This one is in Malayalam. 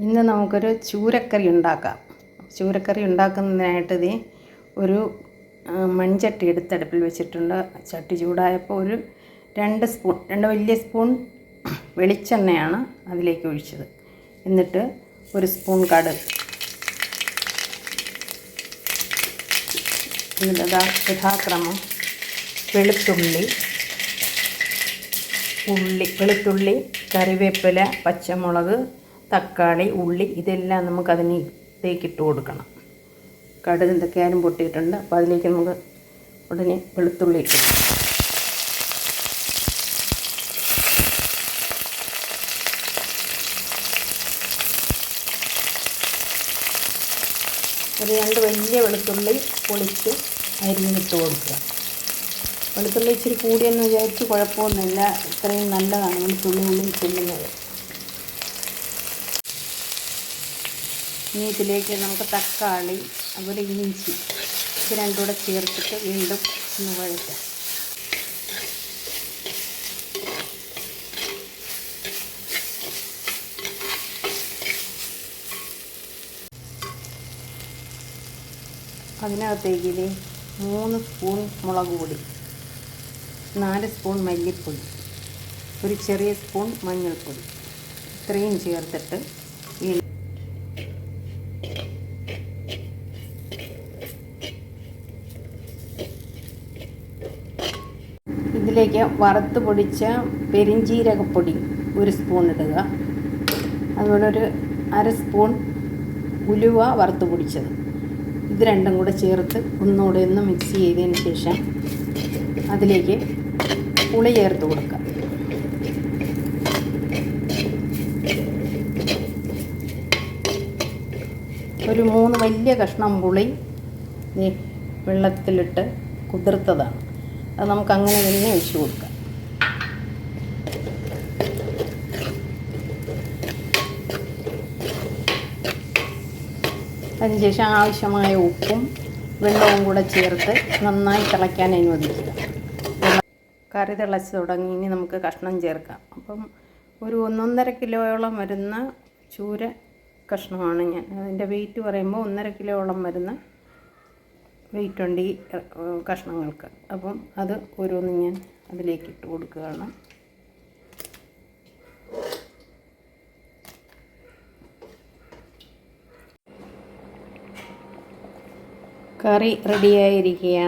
ഇന്ന് നമുക്കൊരു ചൂരക്കറി ഉണ്ടാക്കാം. ചൂരക്കറി ഉണ്ടാക്കുന്നതിനായിട്ട് ഒരു മൺചട്ടി എടുത്ത് അടുപ്പിൽ വെച്ചിട്ടുണ്ട്. ചട്ടി ചൂടായപ്പോൾ ഒരു 2 വലിയ സ്പൂൺ വെളിച്ചെണ്ണയാണ് അതിലേക്ക് ഒഴിച്ചത്. എന്നിട്ട് 1 സ്പൂൺ കടുക്, എന്നിട്ട് യഥാക്രമം വെളുത്തുള്ളി, കറിവേപ്പില, പച്ചമുളക്, തക്കാളി, ഉള്ളി ഇതെല്ലാം നമുക്ക് അതിനകത്തേക്ക് ഇട്ട് കൊടുക്കണം. കടുക് എന്തൊക്കെയായാലും പൊട്ടിയിട്ടുണ്ട്. അപ്പോൾ അതിലേക്ക് നമുക്ക് ഉടനെ വെളുത്തുള്ളി ഇട്ട് കൊടുക്കാം. ഒരു 2 വലിയ വെളുത്തുള്ളി പൊളിച്ച് അരിഞ്ഞിട്ട് കൊടുക്കുക. വെളുത്തുള്ളി ഇച്ചിരി കൂടിയെന്ന് വിചാരിച്ച് കുഴപ്പമൊന്നുമില്ല, ഇത്രയും നല്ലതാണ് വെളുത്തുള്ളി ചെല്ലുന്നത്. ഇനി ഇതിലേക്ക് നമുക്ക് തക്കാളി, അതുപോലെ ഇഞ്ചി ഇത് രണ്ടും കൂടെ ചേർത്തിട്ട് വീണ്ടും ഒന്ന് വഴറ്റാം. അതിനകത്തേക്ക് 3 സ്പൂൺ മുളക് പൊടി, 4 സ്പൂൺ മല്ലിപ്പൊടി, ഒരു ചെറിയ സ്പൂൺ മഞ്ഞൾപ്പൊടി ഇത്രയും ചേർത്തിട്ട് ഇതിലേക്ക് വറുത്ത് പൊടിച്ച പെരിഞ്ജീരകപ്പൊടി 1 സ്പൂൺ ഇടുക. അതുപോലെ ഒരു 1/2 സ്പൂൺ ഉലുവ വറുത്ത് പൊടിച്ചത്, ഇത് രണ്ടും കൂടെ ചേർത്ത് ഒന്നുകൂടെ ഒന്ന് മിക്സ് ചെയ്തതിന് ശേഷം അതിലേക്ക് പുളി ചേർത്ത് കൊടുക്കുക. ഒരു 3 വലിയ കഷ്ണം പുളി വെള്ളത്തിലിട്ട് കുതിർത്തതാണ്. അത് നമുക്ക് അങ്ങനെ തന്നെ ഒഴിച്ച് കൊടുക്കാം. അതിനുശേഷം ആവശ്യമായ ഉപ്പും വെള്ളവും കൂടെ ചേർത്ത് നന്നായി തിളയ്ക്കാൻ അനുവദിക്കുക. കറി തിളച്ച് തുടങ്ങി. ഇനി നമുക്ക് കഷ്ണം ചേർക്കാം. അപ്പം ഒരു 1.5 കിലോയോളം വരുന്ന ചൂര കഷ്ണമാണ് ഞാൻ. അതിൻ്റെ വെയിറ്റ് പറയുമ്പോൾ 1.5 കിലോയോളം വരുന്ന വെയിറ്റ് ഉണ്ട് ഈ കഷ്ണങ്ങൾക്ക്. അപ്പം അത് ഓരോന്നും ഞാൻ അതിലേക്ക് ഇട്ട് കൊടുക്കുകയാണ്. കറി റെഡിയായിരിക്കുകയാണ്.